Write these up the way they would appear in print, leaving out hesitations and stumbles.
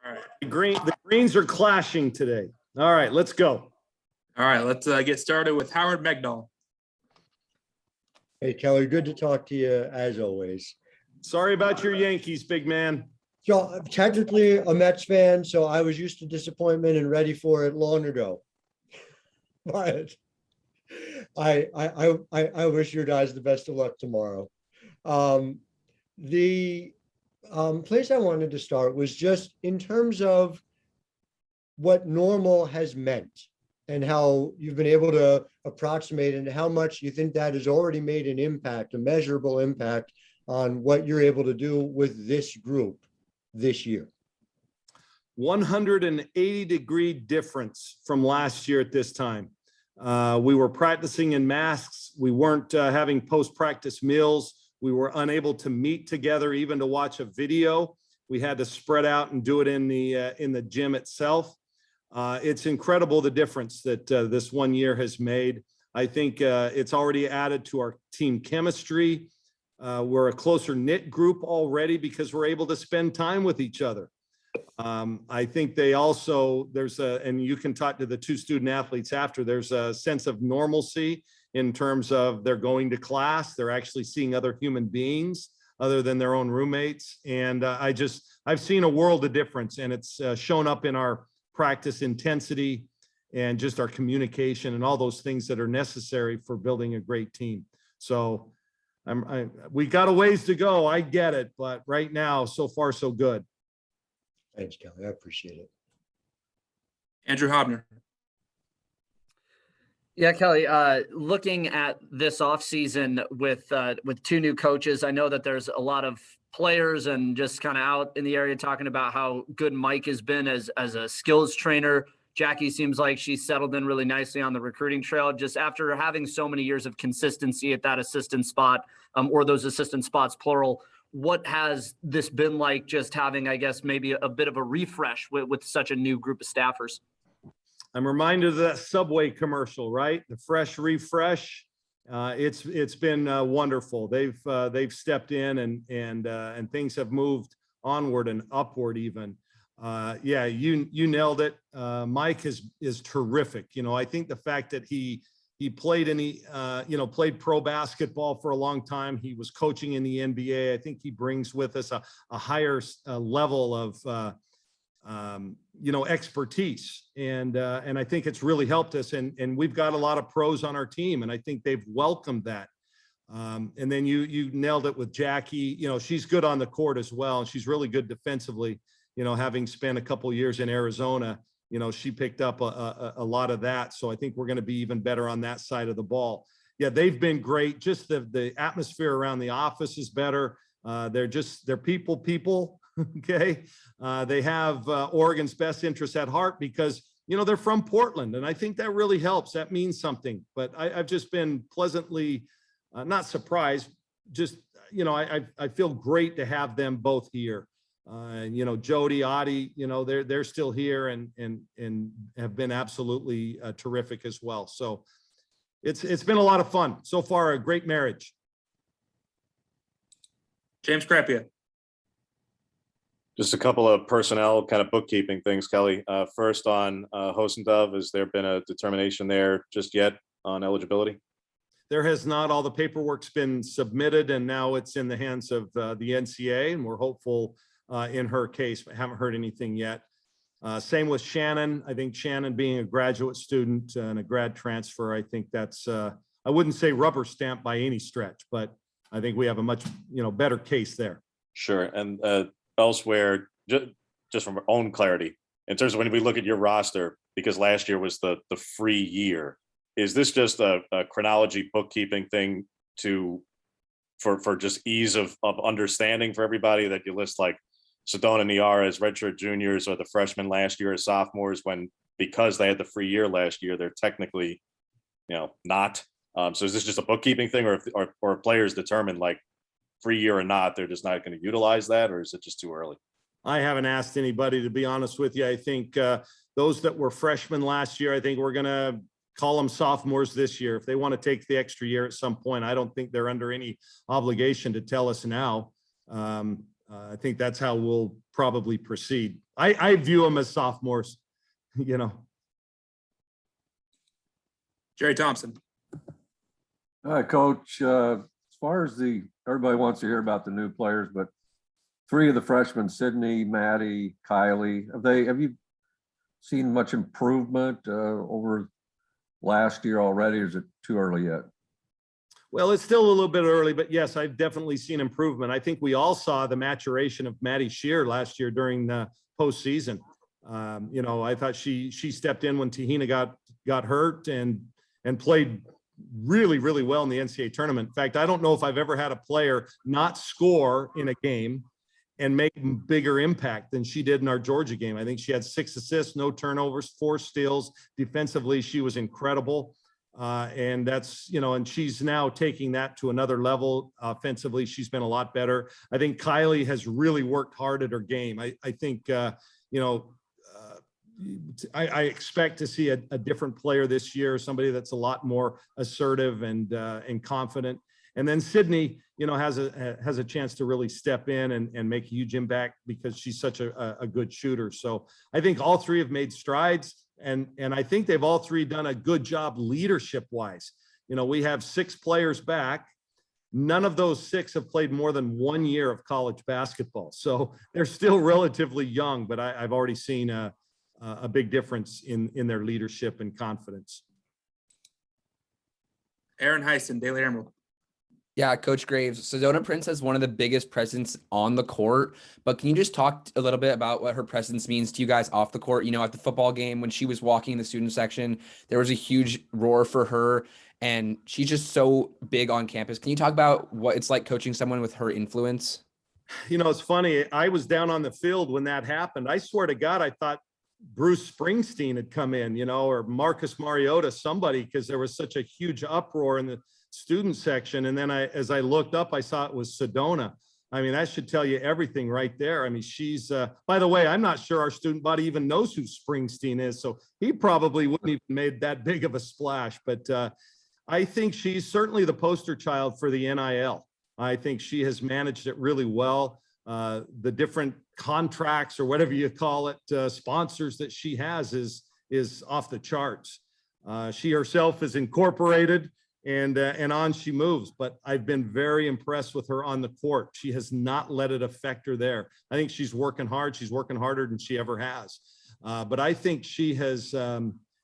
All right. The greens are clashing today. All right, let's go. All right, let's get started with Howard Megdal. Hey, Kelly, good to talk to you as always. Sorry about your Yankees, big man. So I'm technically a Mets fan, so I was used to disappointment and ready for it long ago. But I wish your guys the best of luck tomorrow. The place I wanted to start was just in terms of what normal has meant and how you've been able to approximate and how much you think that has already made an impact, a measurable impact on what you're able to do with this group this year. 180-degree difference from last year at this time. We were practicing in masks. We weren't having post-practice meals. We were unable to meet together, even to watch a video. We had to spread out and do it in the gym itself. It's incredible the difference that this 1 year has made. I think it's already added to our team chemistry. We're a closer knit group already because we're able to spend time with each other. I think they also, and you can talk to the two student athletes after, there's a sense of normalcy in terms of they're going to class. They're actually seeing other human beings other than their own roommates. And I've seen a world of difference, and it's shown up in our practice intensity and just our communication and all those things that are necessary for building a great team. So we got a ways to go. I get it, but right now, so far, so good. Thanks, Kelly. I appreciate it. Andrew Hobner. Yeah, Kelly, looking at this offseason with two new coaches, I know that there's a lot of players and just kind of out in the area talking about how good Mike has been as a skills trainer. Jackie seems like she's settled in really nicely on the recruiting trail, just after having so many years of consistency at that assistant spot, or those assistant spots, plural. What has this been like, just having, I guess, maybe a bit of a refresh with such a new group of staffers? I'm reminded of that Subway commercial, right? The fresh refresh. It's been wonderful. They've stepped in and things have moved onward and upward even. Yeah, you nailed it. Mike is terrific. You know, I think the fact that he played played pro basketball for a long time. He was coaching in the NBA. I think he brings with us a higher level of expertise, and I think it's really helped us. And we've got a lot of pros on our team, and I think they've welcomed that. And then you nailed it with Jackie. You know, she's good on the court as well, and she's really good defensively. You know, having spent a couple years in Arizona, you know, she picked up a lot of that. So I think we're going to be even better on that side of the ball. Yeah, they've been great. Just the atmosphere around the office is better. They're people. Okay. They have Oregon's best interests at heart because, you know, they're from Portland. And I think that really helps. That means something. But I've just been pleasantly not surprised. Just, you know, I feel great to have them both here. You know, Jody, Adi, you know, they're still here and have been absolutely terrific as well. So it's been a lot of fun so far. A great marriage. James Crapia. Just a couple of personnel kind of bookkeeping things, Kelly. First on Hosendove, has there been a determination there just yet on eligibility? There has not. All the paperwork's been submitted, and now it's in the hands of the NCAA, and we're hopeful in her case, but haven't heard anything yet. Same with Shannon. I think Shannon being a graduate student and a grad transfer, I think that's, I wouldn't say rubber stamp by any stretch, but I think we have a much, better case there. Sure. And elsewhere, just from our own clarity, in terms of when we look at your roster, because last year was the free year, is this just a chronology bookkeeping thing for just ease of understanding for everybody, that you list like Sedona and Niara as redshirt juniors or the freshmen last year as sophomores, when because they had the free year last year, they're technically, not. So is this just a bookkeeping thing, or players determined like free year or not, they're just not going to utilize that, or is it just too early? I haven't asked anybody, to be honest with you. I think those that were freshmen last year, I think we're going to call them sophomores this year. If they want to take the extra year at some point, I don't think they're under any obligation to tell us now. I think that's how we'll probably proceed. I view them as sophomores, Jerry Thompson. All right, Coach, as far as everybody wants to hear about the new players, but 3 of the freshmen, Sydney, Maddie, Kylie, have you seen much improvement over last year already, or is it too early yet? Well, it's still a little bit early, but yes, I've definitely seen improvement. I think we all saw the maturation of Maddie Shear last year during the postseason. I thought she stepped in when Tahina got hurt and played really, really well in the NCAA tournament. In fact, I don't know if I've ever had a player not score in a game and make bigger impact than she did in our Georgia game. I think she had 6 assists, no turnovers, 4 steals. Defensively, she was incredible. And that's, and she's now taking that to another level. Offensively, she's been a lot better. I think Kylie has really worked hard at her game. I think, I expect to see a different player this year, somebody that's a lot more assertive and confident. And then Sydney, has a chance to really step in and make a huge impact because she's such a good shooter. So I think all 3 have made strides. And I think they've all 3 done a good job leadership wise. We have 6 players back. None of those 6 have played more than 1 year of college basketball. So they're still relatively young, but I've already seen a big difference in their leadership and confidence. Aaron Heisen, Daily Emerald. Yeah, Coach Graves, Sedona Prince has one of the biggest presence on the court, but can you just talk a little bit about what her presence means to you guys off the court? At the football game, when she was walking in the student section, there was a huge roar for her, and she's just so big on campus. Can you talk about what it's like coaching someone with her influence? It's funny. I was down on the field when that happened. I swear to God, I thought Bruce Springsteen had come in, or Marcus Mariota, somebody, because there was such a huge uproar in the student section. And then as I looked up, I saw it was Sedona. I mean, that should tell you everything right there. I mean, she's, by the way, I'm not sure our student body even knows who Springsteen is. So he probably wouldn't even made that big of a splash, but I think she's certainly the poster child for the NIL. I think she has managed it really well. The different contracts or whatever you call it, sponsors that she has is off the charts. She herself is incorporated and on she moves, but I've been very impressed with her on the court. She has not let it affect her there. I think she's working hard. She's working harder than she ever has. But I think she has,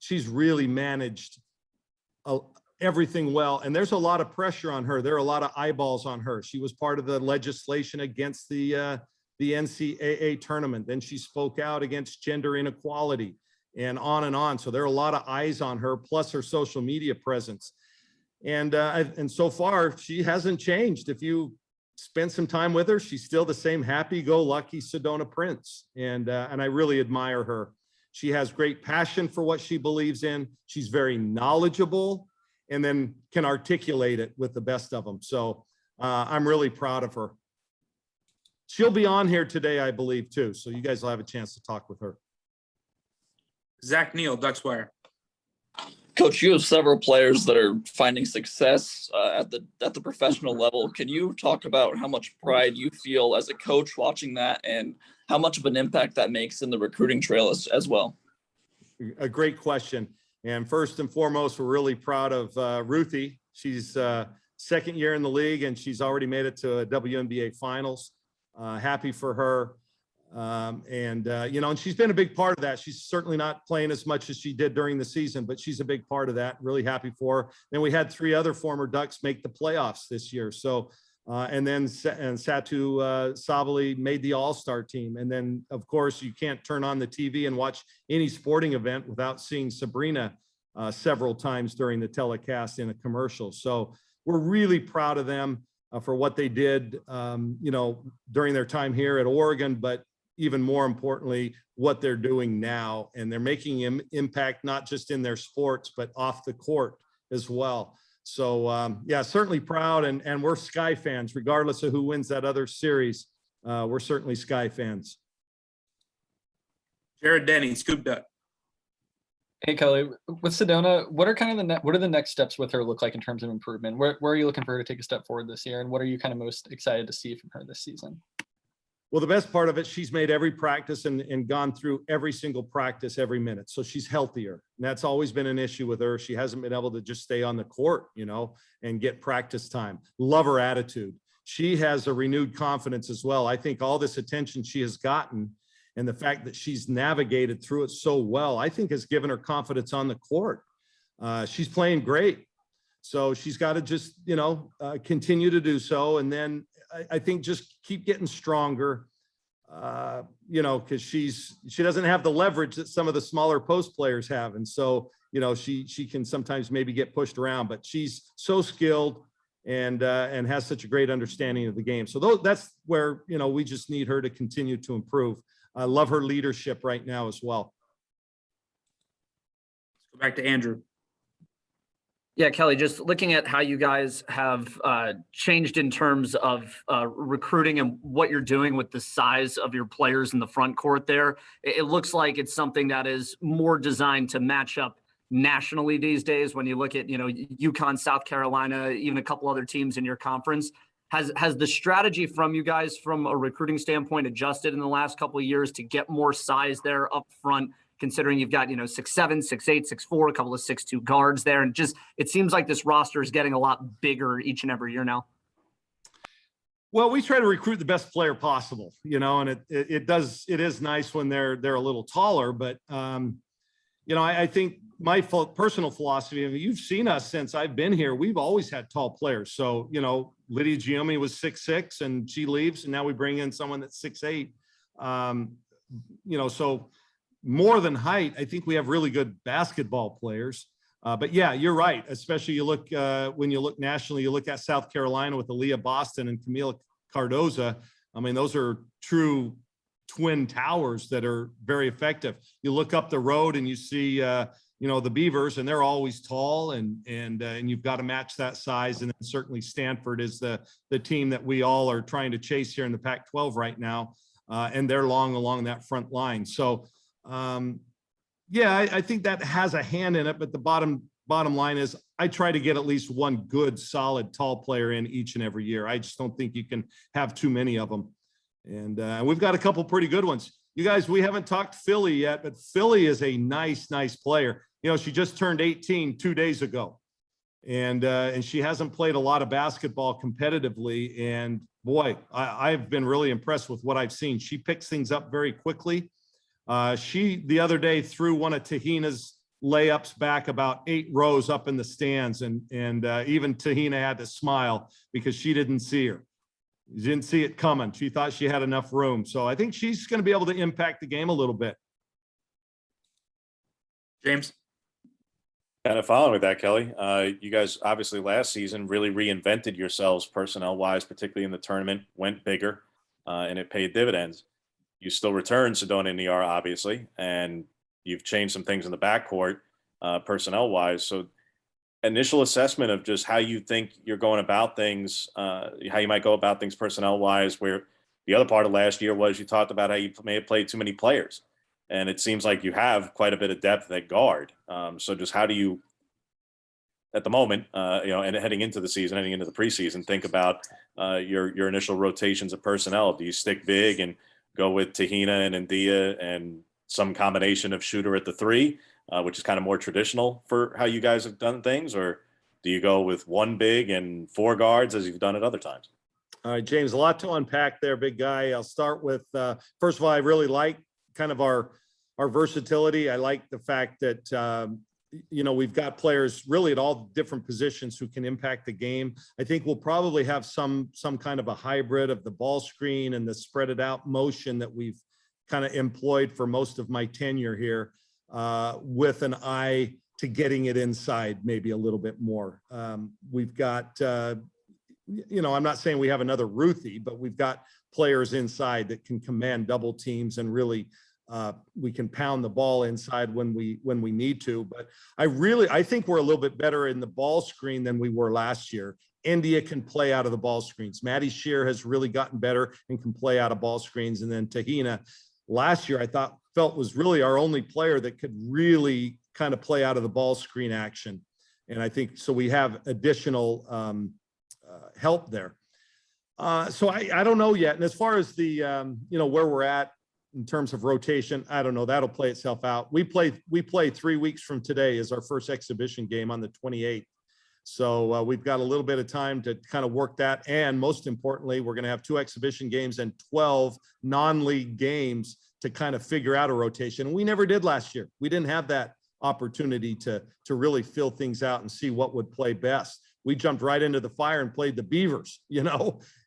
she's really managed everything well. And there's a lot of pressure on her. There are a lot of eyeballs on her. She was part of the legislation against the NCAA tournament. Then she spoke out against gender inequality and on and on. So there are a lot of eyes on her, plus her social media presence. And so far, she hasn't changed. If you spend some time with her, she's still the same happy-go-lucky Sedona Prince. And I really admire her. She has great passion for what she believes in. She's very knowledgeable and then can articulate it with the best of them. So I'm really proud of her. She'll be on here today, I believe, too. So you guys will have a chance to talk with her. Zach Neal, Ducks Wire. Coach, you have several players that are finding success at the professional level. Can you talk about how much pride you feel as a coach watching that and how much of an impact that makes in the recruiting trail as well? A great question. And first and foremost, we're really proud of Ruthie. She's second year in the league and she's already made it to a WNBA finals. Happy for her. And she's been a big part of that. She's certainly not playing as much as she did during the season, but she's a big part of that. Really happy for her. Then we had 3 other former Ducks make the playoffs this year. So, and then Satu Sabali made the all-star team. And then of course you can't turn on the TV and watch any sporting event without seeing Sabrina several times during the telecast in a commercial. So we're really proud of them for what they did, during their time here at Oregon, but even more importantly, what they're doing now. And they're making impact, not just in their sports, but off the court as well. So yeah, certainly proud. And we're Sky fans, regardless of who wins that other series. We're certainly Sky fans. Jared Denny, Scoop Duck. Hey Kelly, with Sedona, what are the next steps with her look like in terms of improvement? Where are you looking for her to take a step forward this year? And what are you kind of most excited to see from her this season? Well, the best part of it, she's made every practice and gone through every single practice every minute. So she's healthier. And that's always been an issue with her. She hasn't been able to just stay on the court, and get practice time. Love her attitude. She has a renewed confidence as well. I think all this attention she has gotten and the fact that she's navigated through it so well, I think has given her confidence on the court. She's playing great. So she's got to just, continue to do so. And then I think just keep getting stronger, because she doesn't have the leverage that some of the smaller post players have. And so, she can sometimes maybe get pushed around, but she's so skilled and has such a great understanding of the game. So that's where, we just need her to continue to improve. I love her leadership right now as well. Let's go back to Andrew. Yeah, Kelly, just looking at how you guys have changed in terms of recruiting and what you're doing with the size of your players in the front court there, it looks like it's something that is more designed to match up nationally these days. When you look at, UConn, South Carolina, even a couple other teams in your conference, has the strategy from you guys from a recruiting standpoint adjusted in the last couple of years to get more size there up front, considering you've got, 6'7", 6'8", 6'4", a couple of 6'2" guards there. And just, it seems like this roster is getting a lot bigger each and every year now. Well, we try to recruit the best player possible, and it is nice when they're a little taller, but I think my personal philosophy, you've seen us since I've been here, we've always had tall players. So, Lydia Giomi was 6'6" and she leaves, and now we bring in someone that's 6'8". So more than height, I think we have really good basketball players. But yeah, you're right. Especially when you look nationally, you look at South Carolina with Aaliyah Boston and Camila Cardoza. I mean, those are true twin towers that are very effective. You look up the road and you see, the Beavers, and they're always tall, and you've got to match that size. And then certainly Stanford is the team that we all are trying to chase here in the Pac-12 right now, and they're long along that front line. So. I think that has a hand in it, but the bottom line is I try to get at least one good, solid, tall player in each and every year. I just don't think you can have too many of them. And we've got a couple pretty good ones. You guys, we haven't talked Philly yet, but Philly is a nice player. She just turned 18 2 days ago, and she hasn't played a lot of basketball competitively. And boy, I've been really impressed with what I've seen. She picks things up very quickly. She, the other day, threw one of Tahina's layups back about 8 rows up in the stands. And even Tahina had to smile because she didn't see her. She didn't see it coming. She thought she had enough room. So I think she's going to be able to impact the game a little bit. James? Kind of following with that, Kelly. You guys obviously last season really reinvented yourselves personnel-wise, particularly in the tournament, went bigger, and it paid dividends. You still return Sedona and Niara, obviously, and you've changed some things in the backcourt personnel-wise. So initial assessment of just how you think you're going about things, how you might go about things personnel-wise, where the other part of last year was you talked about how you may have played too many players. And it seems like you have quite a bit of depth at guard. So just how do you, at the moment, and heading into the season, heading into the preseason, think about your initial rotations of personnel? Do you stick big and go with Tahina and Ndia and some combination of shooter at the 3, which is kind of more traditional for how you guys have done things? Or do you go with 1 big and 4 guards as you've done at other times? All right, James, a lot to unpack there, big guy. I'll start with, first of all, I really like kind of our versatility. I like the fact that, we've got players really at all different positions who can impact the game. I think we'll probably have some kind of a hybrid of the ball screen and the spread it out motion that we've kind of employed for most of my tenure here, with an eye to getting it inside maybe a little bit more. We've got, I'm not saying we have another Ruthie, but we've got players inside that can command double teams and really we can pound the ball inside when we need to. But I think we're a little bit better in the ball screen than we were last year. India can play out of the ball screens. Maddie Shear has really gotten better and can play out of ball screens. And then Tahina last year, I felt was really our only player that could really kind of play out of the ball screen action. And I think, so we have additional help there. So I don't know yet. And as far as the, where we're at in terms of rotation, I don't know. That'll play itself out. We play 3 weeks from today is our first exhibition game on the 28th. So we've got a little bit of time to kind of work that. And most importantly, we're going to have 2 exhibition games and 12 non-league games to kind of figure out a rotation. And we never did last year. We didn't have that opportunity to really fill things out and see what would play best. We jumped right into the fire and played the Beavers,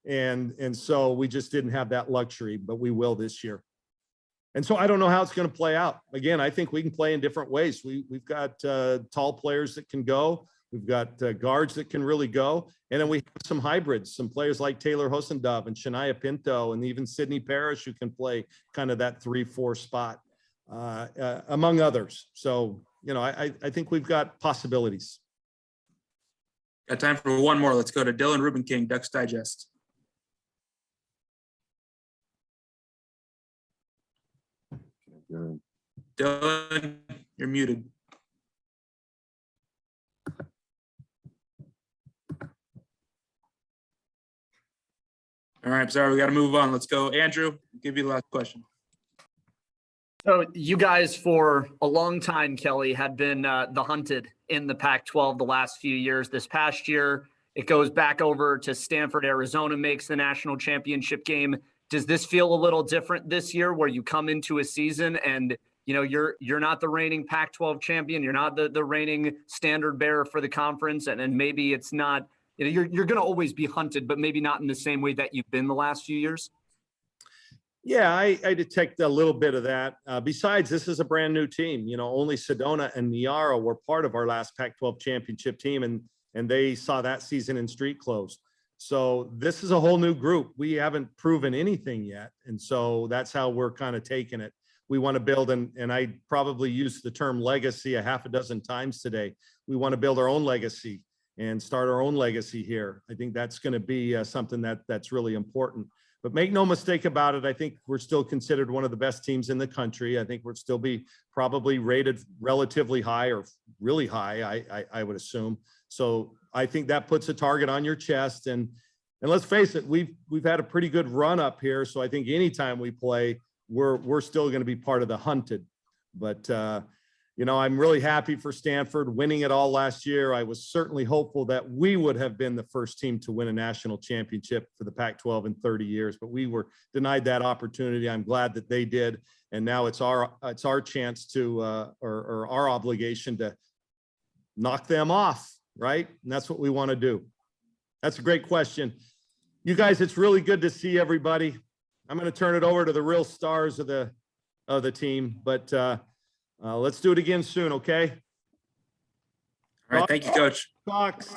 and so we just didn't have that luxury, but we will this year. And so I don't know how it's going to play out. Again, I think we can play in different ways. We've got tall players that can go. We've got guards that can really go. And then we have some hybrids, some players like Taylor Hosendove and Shania Pinto and even Sydney Parrish who can play kind of that 3-4 spot, among others. So, I think we've got possibilities. Got time for one more. Let's go to Dylan Rubin King, Ducks Digest. Dylan, you're muted. All right, sorry, we got to move on. Let's go. Andrew, give you the last question. So you guys for a long time, Kelly, had been the hunted in the Pac-12 the last few years. This past year, it goes back over to Stanford, Arizona makes the national championship game. Does this feel a little different this year where you come into a season and you're not the reigning Pac-12 champion, you're not the reigning standard bearer for the conference, and maybe it's not, you're going to always be hunted, but maybe not in the same way that you've been the last few years? Yeah, I detect a little bit of that. Besides, this is a brand new team. Only Sedona and Niara were part of our last Pac-12 championship team, and they saw that season in street clothes. So this is a whole new group. We haven't proven anything yet, and so that's how we're kind of taking it. We want to build, and I probably used the term legacy a half a dozen times today. We want to build our own legacy and start our own legacy here. I think that's going to be something that's really important. But make no mistake about it, I think we're still considered one of the best teams in the country. I think we'll still be probably rated relatively high or really high, I would assume. So I think that puts a target on your chest. And let's face it, we've had a pretty good run up here. So I think anytime we play, we're still going to be part of the hunted. But I'm really happy for Stanford winning it all last year. I was certainly hopeful that we would have been the first team to win a national championship for the Pac-12 in 30 years, but we were denied that opportunity. I'm glad that they did. And now it's our chance to, or our obligation to knock them off, right? And that's what we want to do. That's a great question. You guys, it's really good to see everybody. I'm going to turn it over to the real stars of the team, but let's do it again soon, okay? All right, thank you, Coach. Fox.